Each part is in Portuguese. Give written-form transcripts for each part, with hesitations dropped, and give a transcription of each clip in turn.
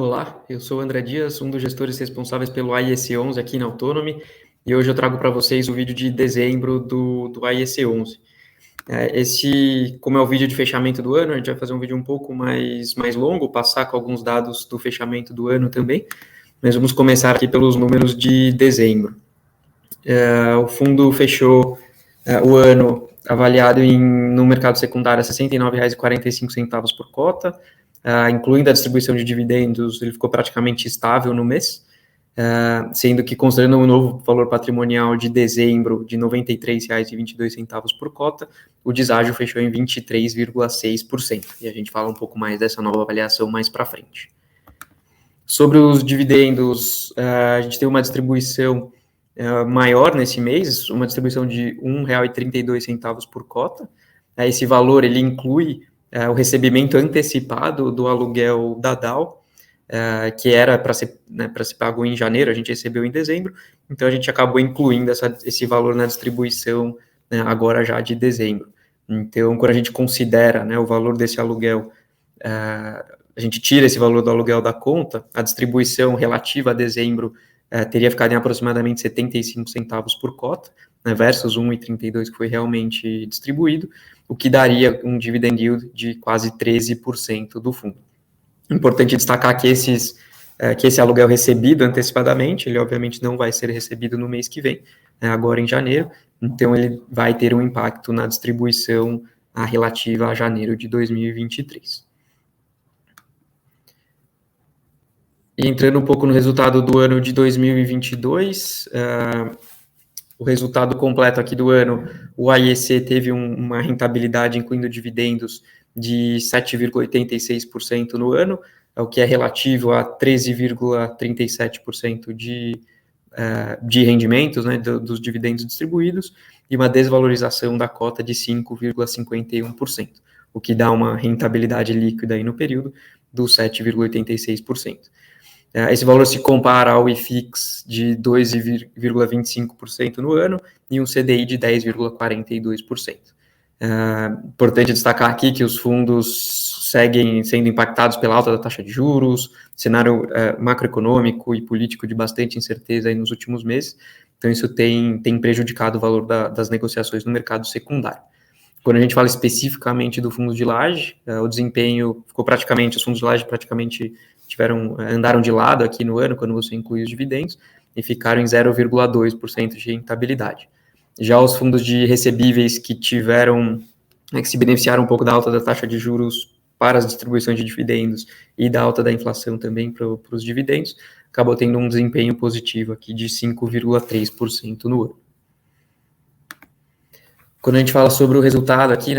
Olá, eu sou o André Dias, um dos gestores responsáveis pelo IEC11 aqui na Autonomy, e hoje eu trago para vocês o vídeo de dezembro do IEC11. Como é o vídeo de fechamento do ano, a gente vai fazer um vídeo um pouco mais longo, passar com alguns dados do fechamento do ano também, mas vamos começar aqui pelos números de dezembro. O fundo fechou o ano avaliado no mercado secundário a R$ 69,45 por cota, incluindo a distribuição de dividendos, ele ficou praticamente estável no mês, sendo que, considerando o novo valor patrimonial de dezembro de R$ 93,22 por cota, o deságio fechou em 23,6%, e a gente fala um pouco mais dessa nova avaliação mais para frente. Sobre os dividendos, a gente tem uma distribuição maior nesse mês, uma distribuição de R$ 1,32 por cota. Esse valor ele inclui o recebimento antecipado do aluguel da DAO, que era para ser pago em janeiro, a gente recebeu em dezembro, então a gente acabou incluindo esse valor na distribuição agora já de dezembro. Então, quando a gente considera o valor desse aluguel, a gente tira esse valor do aluguel da conta, a distribuição relativa a dezembro teria ficado em aproximadamente 75 centavos por cota, versus 1,32 que foi realmente distribuído, o que daria um dividend yield de quase 13% do fundo. Importante destacar que esse aluguel recebido antecipadamente, ele obviamente não vai ser recebido no mês que vem, agora em janeiro, então ele vai ter um impacto na distribuição relativa a janeiro de 2023. E entrando um pouco no resultado do ano de 2022, o resultado completo aqui do ano, o IEC teve uma rentabilidade, incluindo dividendos, de 7,86% no ano, o que é relativo a 13,37% de rendimentos, dos dividendos distribuídos, e uma desvalorização da cota de 5,51%, o que dá uma rentabilidade líquida aí no período do 7,86%. Esse valor se compara ao IFIX de 2,25% no ano e um CDI de 10,42%. Importante destacar aqui que os fundos seguem sendo impactados pela alta da taxa de juros, cenário macroeconômico e político de bastante incerteza aí nos últimos meses, então isso tem prejudicado o valor das negociações no mercado secundário. Quando a gente fala especificamente do fundo de laje, o desempenho ficou os fundos de laje praticamente andaram de lado aqui no ano, quando você inclui os dividendos, e ficaram em 0,2% de rentabilidade. Já os fundos de recebíveis que se beneficiaram um pouco da alta da taxa de juros para as distribuições de dividendos e da alta da inflação também para os dividendos, acabou tendo um desempenho positivo aqui de 5,3% no ano. Quando a gente fala sobre o resultado aqui,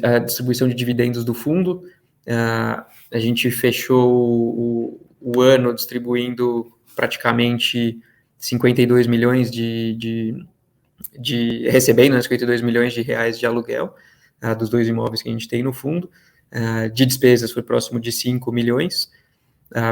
a distribuição de dividendos do fundo, a gente fechou o ano distribuindo praticamente 52 milhões recebendo 52 milhões de reais de aluguel dos dois imóveis que a gente tem no fundo. De despesas foi próximo de 5 milhões,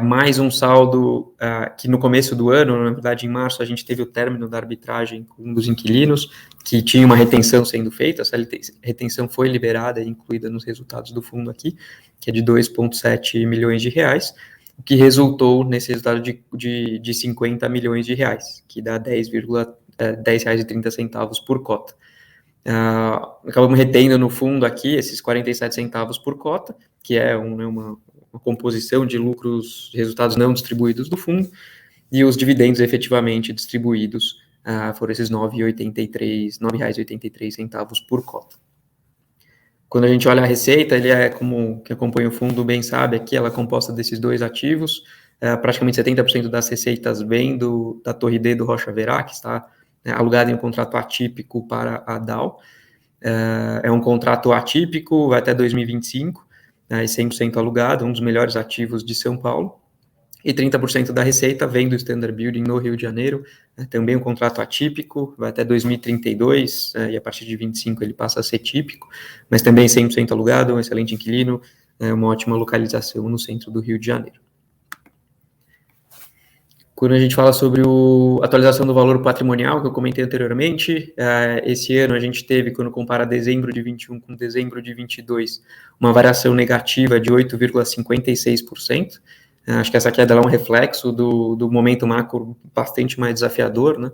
mais um saldo que no começo do ano, na verdade em março, a gente teve o término da arbitragem com um dos inquilinos, que tinha uma retenção sendo feita, essa retenção foi liberada e incluída nos resultados do fundo aqui, que é de 2,7 milhões de reais, o que resultou nesse resultado de 50 milhões de reais, que dá R$10,30 por cota. Acabamos retendo no fundo aqui esses 47 centavos por cota, que é uma composição de lucros, resultados não distribuídos do fundo, e os dividendos efetivamente distribuídos foram esses R$ 9,83 por cota. Quando a gente olha a receita, ele como quem acompanha o fundo bem sabe, aqui ela é composta desses dois ativos, praticamente 70% das receitas vem da Torre D do Rocha Verá, que está alugada em um contrato atípico para a DAO. É um contrato atípico, vai até 2025, e 100% alugado, um dos melhores ativos de São Paulo, e 30% da receita vem do Standard Building no Rio de Janeiro, também um contrato atípico, vai até 2032, e a partir de 25 ele passa a ser típico, mas também 100% alugado, um excelente inquilino, uma ótima localização no centro do Rio de Janeiro. Quando a gente fala sobre a atualização do valor patrimonial, que eu comentei anteriormente, esse ano a gente teve, quando compara dezembro de 21 com dezembro de 22, uma variação negativa de 8,56%, Acho que essa queda é um reflexo do momento macro bastante mais desafiador, né?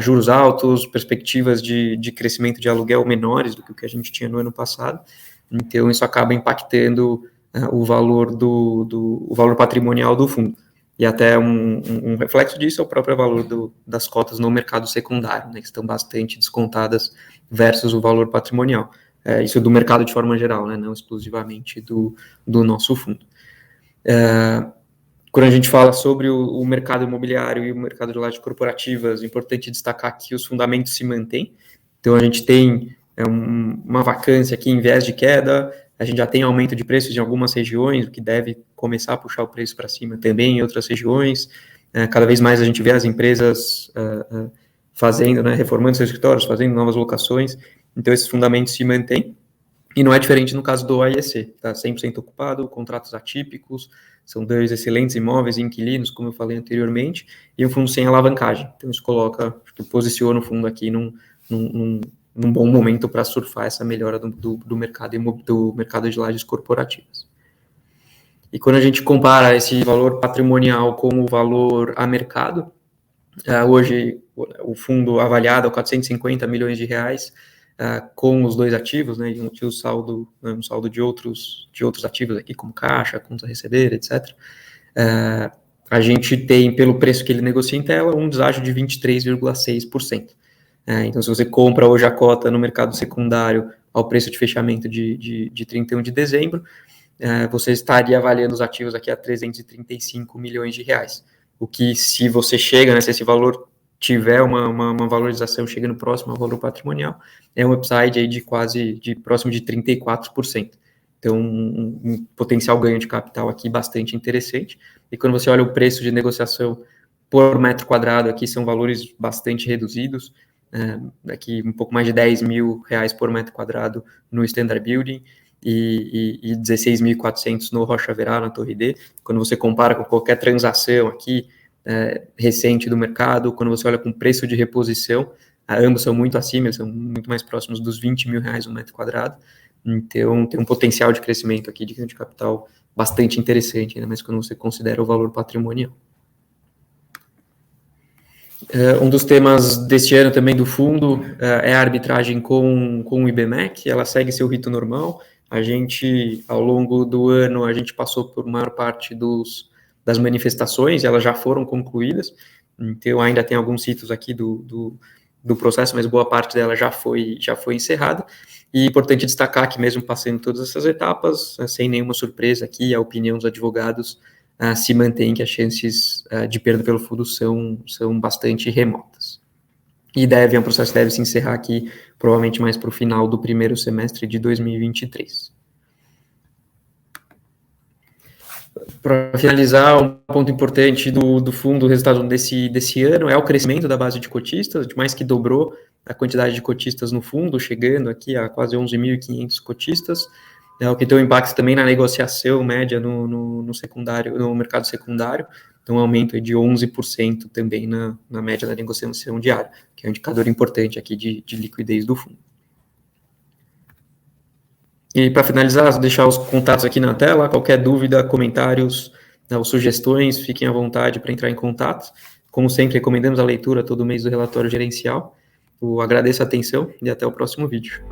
Juros altos, perspectivas de crescimento de aluguel menores do que o que a gente tinha no ano passado. Então, isso acaba impactando o valor o valor patrimonial do fundo. E até um reflexo disso é o próprio valor das cotas no mercado secundário, né, que estão bastante descontadas versus o valor patrimonial. Isso do mercado de forma geral, né, não exclusivamente do nosso fundo. Quando a gente fala sobre o mercado imobiliário e o mercado de lajes corporativas, é importante destacar que os fundamentos se mantêm. Então, a gente tem uma vacância aqui em viés de queda, a gente já tem aumento de preços em algumas regiões, o que deve começar a puxar o preço para cima também em outras regiões. Cada vez mais a gente vê as empresas fazendo, né, reformando seus escritórios, fazendo novas locações. Então, esses fundamentos se mantêm. E não é diferente no caso do AIEC, está 100% ocupado, contratos atípicos, são 2 excelentes imóveis e inquilinos, como eu falei anteriormente, e um fundo sem alavancagem. Então, isso posiciona o fundo aqui num bom momento para surfar essa melhora do mercado de lajes corporativas. E quando a gente compara esse valor patrimonial com o valor a mercado, hoje o fundo avaliado a 450 milhões de reais, com os 2 ativos, né, e um saldo de outros ativos aqui, como caixa, conta a receber, etc. A gente tem, pelo preço que ele negocia em tela, um deságio de 23,6%. Então, se você compra hoje a cota no mercado secundário ao preço de fechamento de 31 de dezembro, você estaria avaliando os ativos aqui a 335 milhões de reais. O que, se você chega, né, se esse valor tiver uma valorização chegando próximo ao valor patrimonial, é um upside aí próximo de 34%. Então, um potencial ganho de capital aqui bastante interessante. E quando você olha o preço de negociação por metro quadrado, aqui são valores bastante reduzidos, aqui um pouco mais de 10 mil reais por metro quadrado no Standard Building e 16.400 no Rocha Verá, na Torre D. Quando você compara com qualquer transação aqui recente do mercado, quando você olha com preço de reposição, ambos são muito acima, são muito mais próximos dos 20 mil reais um metro quadrado. Então, tem um potencial de crescimento aqui de ganho de capital bastante interessante, ainda mais quando você considera o valor patrimonial. Um dos temas deste ano também do fundo é a arbitragem com o IBMEC, ela segue seu rito normal. A gente, ao longo do ano, a gente passou por maior parte das manifestações, e elas já foram concluídas, então ainda tem alguns ritos aqui do processo, mas boa parte dela já foi encerrada. E é importante destacar que mesmo passando todas essas etapas, sem nenhuma surpresa aqui, a opinião dos advogados se mantém que as chances de perda pelo fundo são bastante remotas. E o processo deve se encerrar aqui, provavelmente mais para o final do primeiro semestre de 2023. Para finalizar, um ponto importante do fundo, o resultado desse ano, é o crescimento da base de cotistas, de mais que dobrou a quantidade de cotistas no fundo, chegando aqui a quase 11.500 cotistas, o que tem um impacto também na negociação média no mercado secundário, então um aumento de 11% também na média da negociação diária, que é um indicador importante aqui de liquidez do fundo. E para finalizar, vou deixar os contatos aqui na tela, qualquer dúvida, comentários ou sugestões, fiquem à vontade para entrar em contato. Como sempre, recomendamos a leitura todo mês do relatório gerencial. Eu agradeço a atenção e até o próximo vídeo.